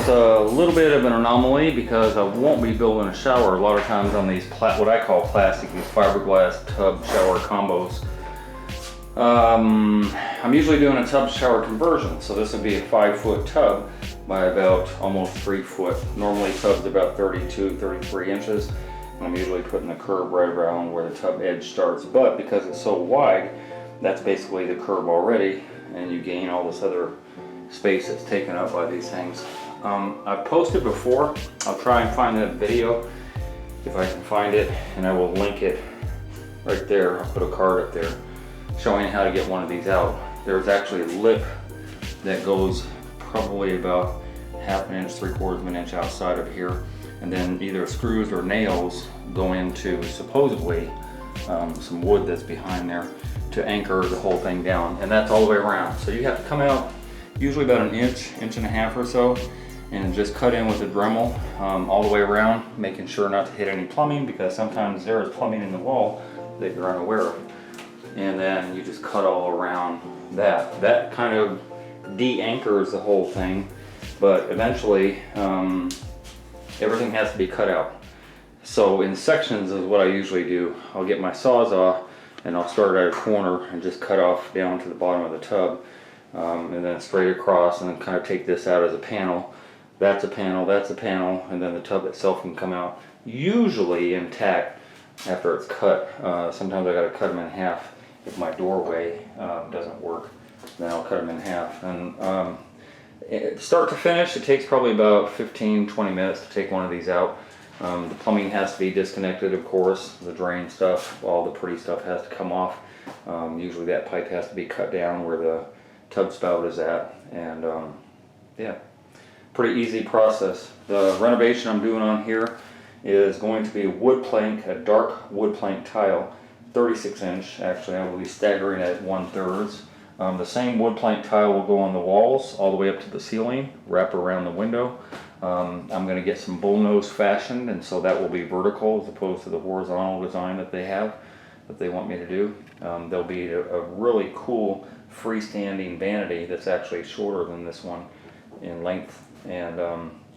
it's a little bit of an anomaly because I won't be building a shower a lot of times on these what I call plastic, these fiberglass tub shower combos. I'm usually doing a tub shower conversion, so this would be a 5-foot tub by about almost 3 foot. Normally tubs about 32, 33 inches. I'm usually putting the curb right around where the tub edge starts, but because it's so wide, that's basically the curb already, and you gain all this other space that's taken up by these things. I've posted before. I'll try and find that video if I can find it, and I will link it right there. I'll put a card up there showing how to get one of these out. There's actually a lip that goes probably about 1/2 inch, 3/4 inch outside of here, and then either screws or nails go into supposedly some wood that's behind there to anchor the whole thing down, and that's all the way around. So you have to come out usually about an inch, inch and a half or so, and just cut in with a Dremel all the way around, making sure not to hit any plumbing, because sometimes there is plumbing in the wall that you're unaware of. And then you just cut all around that. That kind of de-anchors the whole thing, but eventually everything has to be cut out. So in sections is what I usually do. I'll get my Sawzall and I'll start at a corner and just cut off down to the bottom of the tub, and then straight across, and then kind of take this out as a panel. That's a panel, that's a panel, and then the tub itself can come out usually intact after it's cut. Sometimes I gotta cut them in half if my doorway doesn't work. Then I'll cut them in half. And start to finish, it takes probably about 15-20 minutes to take one of these out. The plumbing has to be disconnected, of course. The drain stuff, all the pretty stuff has to come off. Usually that pipe has to be cut down where the tub spout is at. And yeah, pretty easy process. The renovation I'm doing on here is going to be wood plank, a dark wood plank tile, 36 inch. Actually, I will be staggering at 1/3. The same wood plank tile will go on the walls all the way up to the ceiling, wrap around the window. I'm going to get some bullnose fashioned, and so that will be vertical as opposed to the horizontal design that they want me to do. There'll be a really cool freestanding vanity that's actually shorter than this one in length, and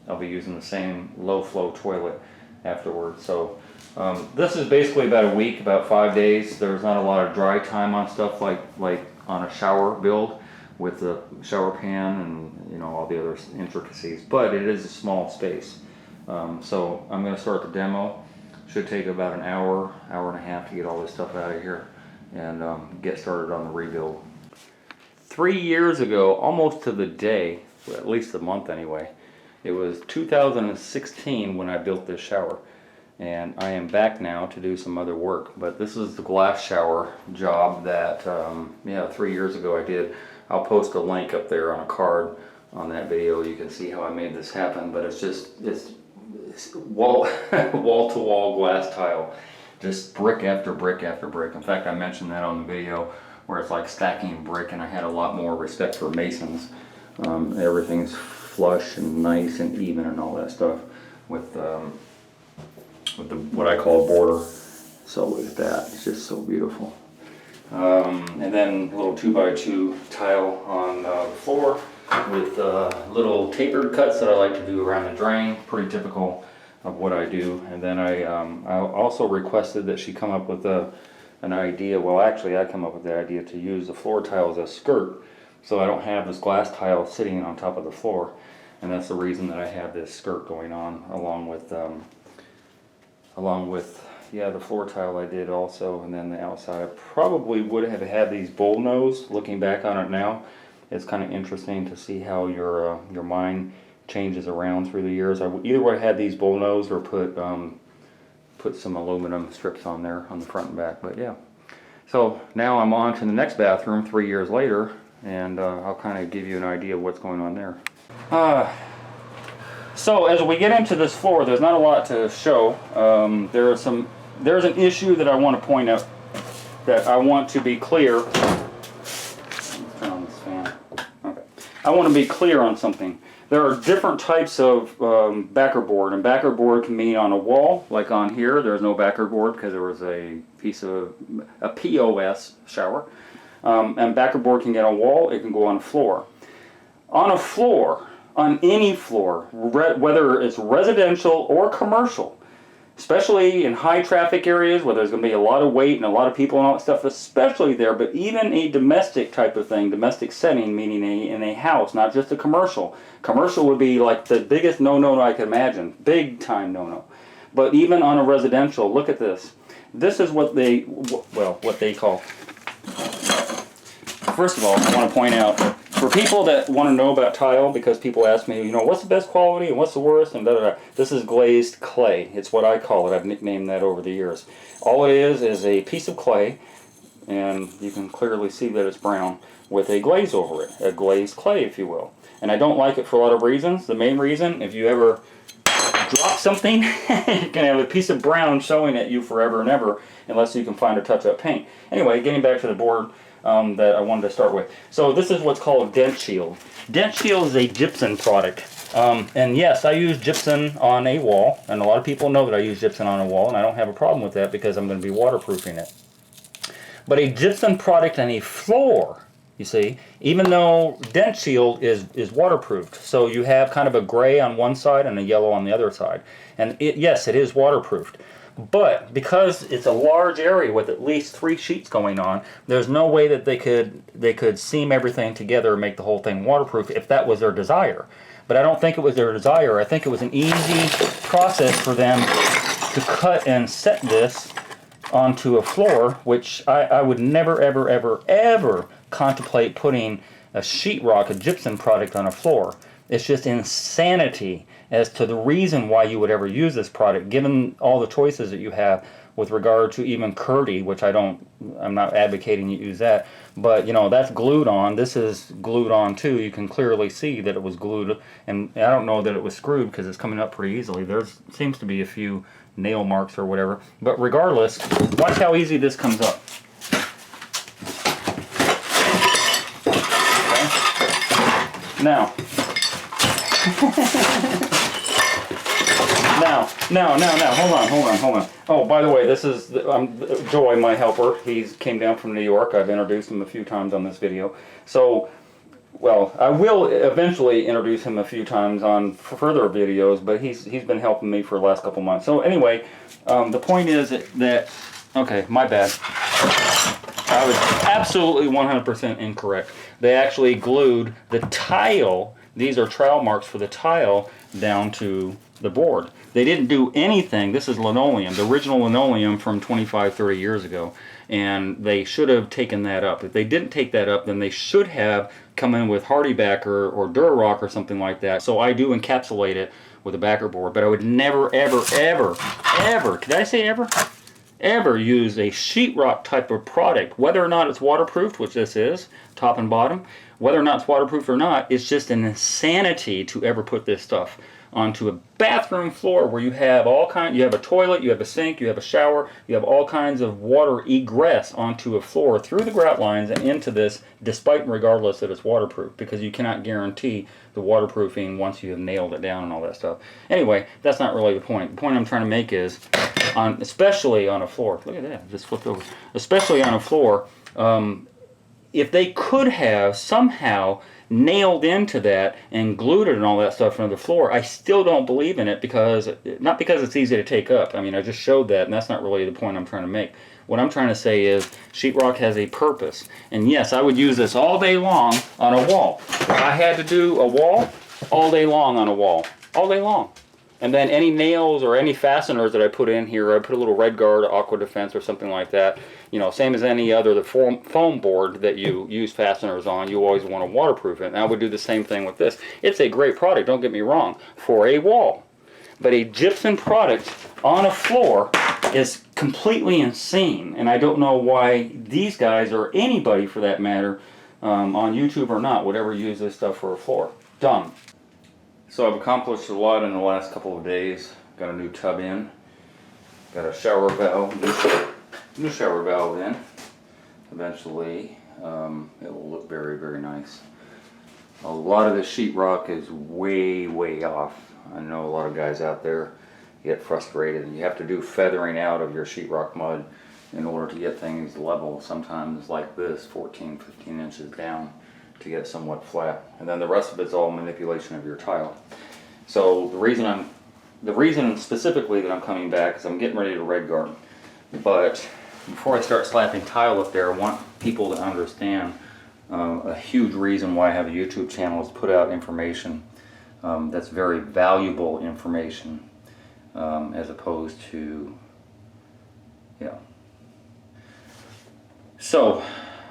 I'll be using the same low flow toilet afterwards. So this is basically about a week, about 5 days. There's not a lot of dry time on stuff like on a shower build with the shower pan and all the other intricacies, but it is a small space. So I'm going to start the demo. Should take about an hour, hour and a half to get all this stuff out of here and get started on the rebuild. 3 years ago, almost to the day, at least a month anyway, it was 2016 when I built this shower. And I am back now to do some other work, but this is the glass shower job that 3 years ago I did. I'll post a link up there on a card on that video. You can see how I made this happen, but it's wall wall to wall glass tile, just brick after brick after brick. In fact, I mentioned that on the video where it's like stacking brick, and I had a lot more respect for masons. Everything's flush and nice and even and all that stuff with the what I call a border. So look at that, it's just so beautiful. And then a little 2x2 tile on the floor with little tapered cuts that I like to do around the drain, pretty typical of what I do. And then I also requested that she come up with an idea. Well, actually I come up with the idea to use the floor tile as a skirt, so I don't have this glass tile sitting on top of the floor. And that's the reason that I have this skirt going on along with the floor tile I did also. And then the outside, I probably would have had these bullnose. Looking back on it now, it's kind of interesting to see how your mind changes around through the years. I either would have had these bullnose or put some aluminum strips on there on the front and back. But yeah, so now I'm on to the next bathroom 3 years later, and I'll kind of give you an idea of what's going on there. So as we get into this floor, there's not a lot to show. There's an issue that I want to point out, that I want to be clear. Turn on this fan. Okay. I want to be clear on something. There are different types of backer board, and backer board can mean on a wall, like on here. There's no backer board because there was a piece of a POS shower. And backer board can get on a wall. It can go on a floor. On on any floor, whether it's residential or commercial, especially in high traffic areas where there's going to be a lot of weight and a lot of people and all that stuff, especially there, but even a domestic type of thing, domestic setting, meaning in a house, not just a commercial. Commercial would be like the biggest no-no I could imagine, big time no-no. But even on a residential, look at this. This is what they call. First of all, I want to point out, for people that want to know about tile, because people ask me, you know, what's the best quality and what's the worst, and da da da. This is glazed clay. It's what I call it. I've nicknamed that over the years. All it is a piece of clay, and you can clearly see that it's brown, with a glaze over it. A glazed clay, if you will. And I don't like it for a lot of reasons. The main reason, if you ever drop something, you can have a piece of brown showing at you forever and ever, unless you can find a touch-up paint. Anyway, getting back to the board that I wanted to start with. So this is what's called Dent Shield. Dent Shield is a gypsum product. And yes, I use gypsum on a wall, and a lot of people know that I use gypsum on a wall, and I don't have a problem with that because I'm going to be waterproofing it. But a gypsum product on a floor, you see, even though Dent Shield is waterproofed, so you have kind of a gray on one side and a yellow on the other side. And yes, it is waterproofed. But because it's a large area with at least 3 sheets going on, there's no way that they could seam everything together and make the whole thing waterproof if that was their desire. But I don't think it was their desire. I think it was an easy process for them to cut and set this onto a floor, which I would never, ever, ever, ever contemplate putting a sheetrock, a gypsum product on a floor. It's just insanity as to the reason why you would ever use this product, given all the choices that you have with regard to even Curdy, which I'm not advocating you use that, but you know, that's glued on. This is glued on too. You can clearly see that it was glued, and I don't know that it was screwed because it's coming up pretty easily. There seems to be a few nail marks or whatever, but regardless, watch how easy this comes up. Okay. Now, hold on. Oh, by the way, this is Joy, my helper. He came down from New York. I've introduced him a few times on this video. So, well, I will eventually introduce him a few times on further videos, but he's been helping me for the last couple months. So anyway, the point is that okay, my bad. I was absolutely 100% incorrect. They actually glued the tile. These are trowel marks for the tile down to the board. They didn't do anything. This is linoleum, the original linoleum from 25, 30 years ago, and they should have taken that up. If they didn't take that up, then they should have come in with Hardy Backer or Durarock or something like that. So I do encapsulate it with a backer board, but I would never, ever, ever, ever, did I say ever? Ever use a sheetrock type of product, whether or not it's waterproofed, which this is, top and bottom, whether or not it's waterproof or not, it's just an insanity to ever put this stuff onto a bathroom floor where you have you have a toilet, you have a sink, you have a shower, you have all kinds of water egress onto a floor through the grout lines and into this, despite and regardless that it's waterproof, because you cannot guarantee the waterproofing once you have nailed it down and all that stuff. Anyway, that's not really the point. The point I'm trying to make is, especially on a floor, look at that, just flipped over, especially on a floor, if they could have somehow nailed into that and glued it and all that stuff onto the floor, I still don't believe in it, not because it's easy to take up. I mean, I just showed that, and that's not really the point I'm trying to make. What I'm trying to say is sheetrock has a purpose. And yes, I would use this all day long on a wall. If I had to do a wall, all day long on a wall. All day long. And then any nails or any fasteners that I put in here, I put a little Red Guard, Aqua Defense, or something like that. You know, same as any other the foam board that you use fasteners on, you always want to waterproof it. And I would do the same thing with this. It's a great product, don't get me wrong, for a wall. But a gypsum product on a floor is completely insane. And I don't know why these guys, or anybody for that matter, on YouTube or not, would ever use this stuff for a floor. Dumb. So I've accomplished a lot in the last couple of days. Got a new tub in. Got a shower valve, new shower valve in. Eventually, it will look very, very nice. A lot of the sheetrock is way, way off. I know a lot of guys out there get frustrated, and you have to do feathering out of your sheetrock mud in order to get things level. Sometimes like this, 14, 15 inches down. to get it somewhat flat. And then the rest of it's all manipulation of your tile. So the reason specifically that I'm coming back is I'm getting ready to red garden. But before I start slapping tile up there, I want people to understand a huge reason why I have a YouTube channel is to put out information that's very valuable information, as opposed to, So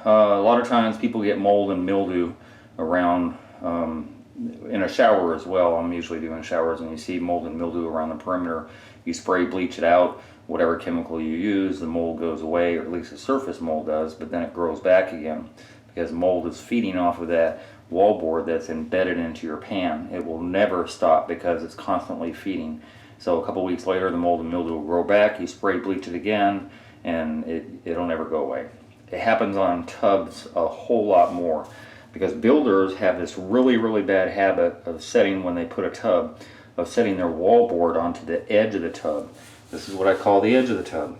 a lot of times people get mold and mildew around in a shower as well. I'm usually doing showers, and you see mold and mildew around the perimeter. You spray bleach it out, whatever chemical you use, the mold goes away, or at least the surface mold does, but then it grows back again because mold is feeding off of that wallboard that's embedded into your pan. It will never stop because it's constantly feeding. So a couple weeks later, the mold and mildew will grow back. You spray bleach it again, and it'll never go away. It happens on tubs a whole lot more because builders have this really bad habit of setting, when they put a tub, of setting their wallboard onto the edge of the tub. This is what I call the edge of the tub.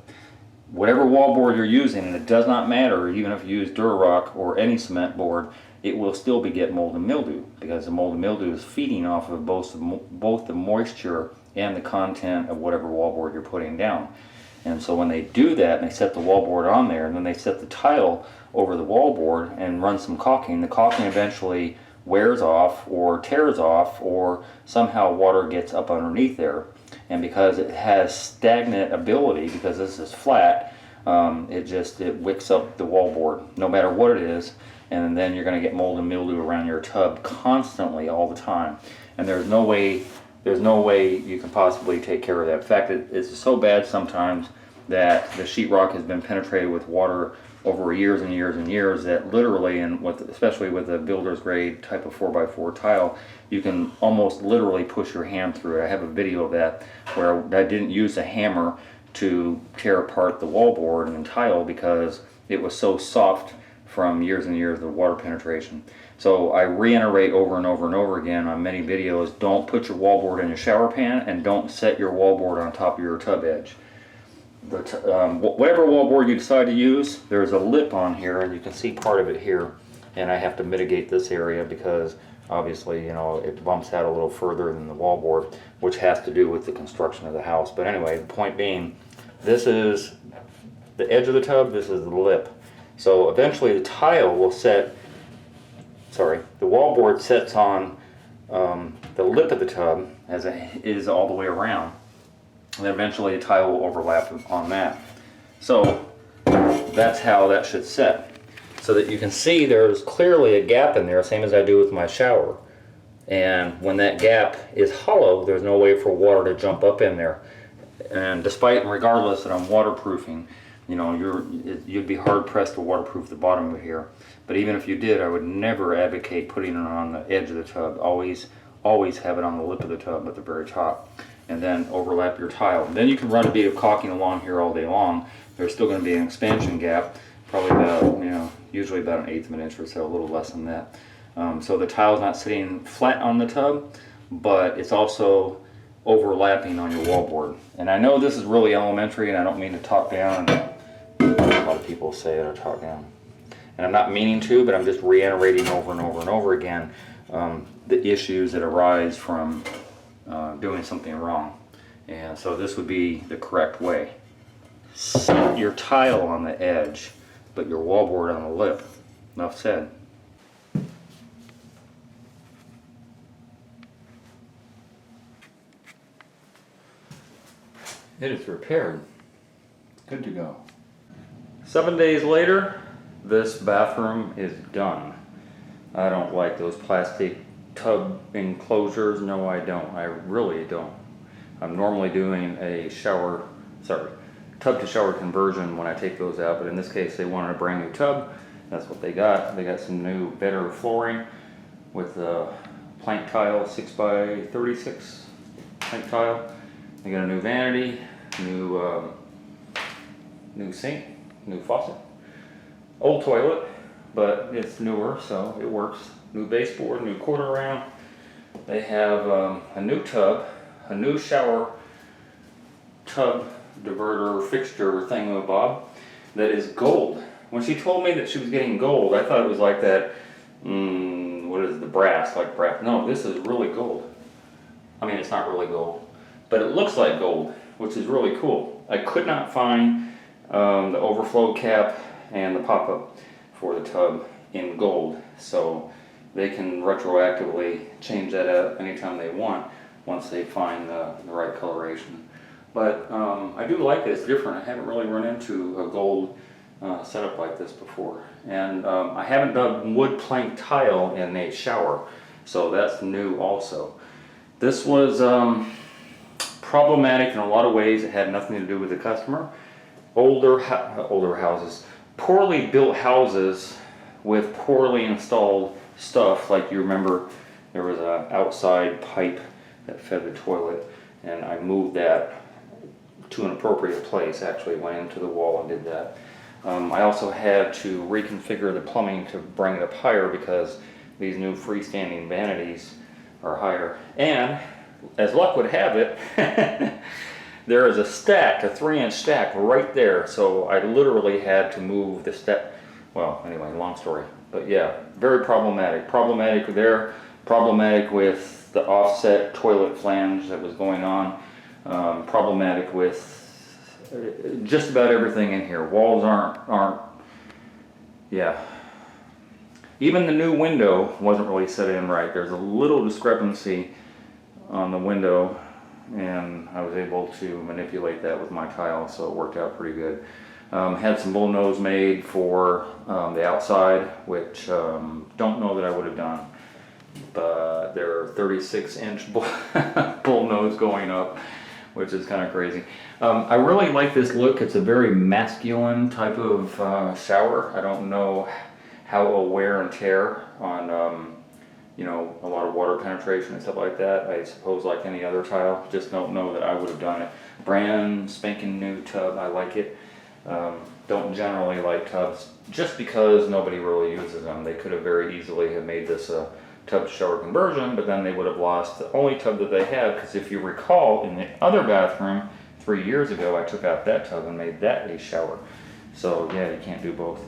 Whatever wallboard you're using, and it does not matter, even if you use Durarock or any cement board, it will still get mold and mildew because the mold and mildew is feeding off of both the moisture and the content of whatever wallboard you're putting down. And so when they do that, and they set the wallboard on there, and then they set the tile over the wallboard and run some caulking, the caulking eventually wears off or tears off, or somehow water gets up underneath there. And because it has stagnant ability, because this is flat, it wicks up the wallboard, no matter what it is, and then you're going to get mold and mildew around your tub constantly, all the time. And there's no way you can possibly take care of that. In fact, it's so bad sometimes that the sheetrock has been penetrated with water over years and years and years that literally, and especially with a builder's grade type of 4x4 tile, you can almost literally push your hand through it. I have a video of that where I didn't use a hammer to tear apart the wallboard and tile because it was so soft from years and years of water penetration. So I reiterate over and over and over again on many videos, don't put your wallboard in your shower pan, and don't set your wallboard on top of your tub edge. Whatever wallboard you decide to use, there's a lip on here, and you can see part of it here, and I have to mitigate this area because obviously, it bumps out a little further than the wallboard, which has to do with the construction of the house. But anyway, the point being, this is the edge of the tub, this is the lip. So eventually the tile will the wallboard sets on the lip of the tub as it is all the way around. And then eventually the tile will overlap on that. So that's how that should set. So that you can see there's clearly a gap in there, same as I do with my shower. And when that gap is hollow, there's no way for water to jump up in there. And despite and regardless that I'm waterproofing, you'd be hard pressed to waterproof the bottom of here. But even if you did, I would never advocate putting it on the edge of the tub. Always have it on the lip of the tub at the very top, and then overlap your tile. And then you can run a bead of caulking along here all day long. There's still going to be an expansion gap, probably about, usually about 1/8 of an inch or so, a little less than that. So the tile's not sitting flat on the tub, but it's also overlapping on your wallboard. And I know this is really elementary, and I don't mean to talk down. A lot of people say it, or talk down. And I'm not meaning to, but I'm just reiterating over and over and over again the issues that arise from doing something wrong. And so this would be the correct way. Set your tile on the edge, but your wallboard on the lip. Enough said. It is repaired. Good to go. 7 days later, this bathroom is done. I don't like those plastic tub enclosures. No, I don't. I really don't. I'm normally doing a tub to shower conversion when I take those out, but in this case they wanted a brand new tub. That's what they got. They got some new, better flooring with a plank tile, 6x36 plank tile. They got a new vanity, new sink, new faucet. Old toilet, but it's newer, so it works. New baseboard, new quarter round. They have a new tub, a new shower tub diverter fixture thingamabob that is gold. When she told me that she was getting gold, I thought it was like that what is it, the brass, like brass. No, this is really gold. I mean, it's not really gold, but it looks like gold, which is really cool. I could not find the overflow cap and the pop-up for the tub in gold, so they can retroactively change that out anytime they want once they find the right coloration. But I do like it. It's different. I haven't really run into a gold setup like this before, and I haven't done wood plank tile in a shower, so that's new also. This was problematic in a lot of ways. It had nothing to do with the customer. Older houses, poorly built houses with poorly installed stuff. Like, you remember there was an outside pipe that fed the toilet, and I moved that to an appropriate place. Actually went into the wall and did that. I also had to reconfigure the plumbing to bring it up higher because these new freestanding vanities are higher. And as luck would have it, there is a stack, a 3-inch stack right there. So I literally had to move the stack. Well, anyway, long story. But yeah, very problematic. Problematic there, problematic with the offset toilet flange that was going on. Problematic with just about everything in here. Walls aren't, yeah. Even the new window wasn't really set in right. There's a little discrepancy on the window, and I was able to manipulate that with my tile, so it worked out pretty good. Had some bullnose made for the outside, which don't know that I would have done, but there are 36-inch bullnose going up, which is kind of crazy. I really like this look. It's a very masculine type of shower. I don't know how it will wear and tear on you know, a lot of water penetration and stuff like that. I suppose like any other tile, just don't know that I would have done it. Brand spanking new tub, I like it. Don't generally like tubs just because nobody really uses them. They could have very easily have made this a tub to shower conversion, but then they would have lost the only tub that they have, because if you recall, in the other bathroom 3 years ago, I took out that tub and made that a shower. So yeah, you can't do both.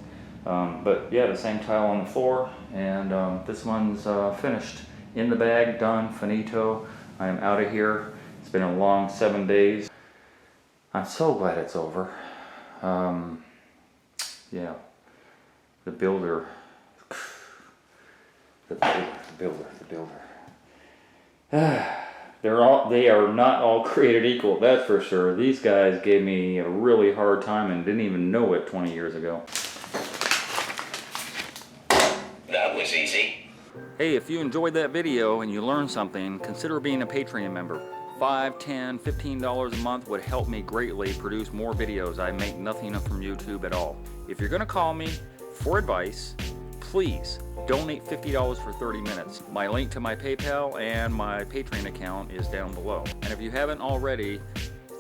But yeah, the same tile on the floor, and this one's finished. In the bag, done, finito. I am out of here. It's been a long 7 days. I'm so glad it's over. Yeah, the builder. The builder. They are not all created equal, that's for sure. These guys gave me a really hard time and didn't even know it 20 years ago. That was easy. Hey, if you enjoyed that video and you learned something, consider being a Patreon member. $5, $10, $15 a month would help me greatly produce more videos. I make nothing from YouTube at all. If you're gonna call me for advice, please donate $50 for 30 minutes. My link to my PayPal and my Patreon account is down below. And if you haven't already,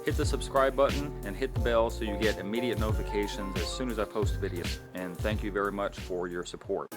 hit the subscribe button and hit the bell so you get immediate notifications as soon as I post videos. And thank you very much for your support.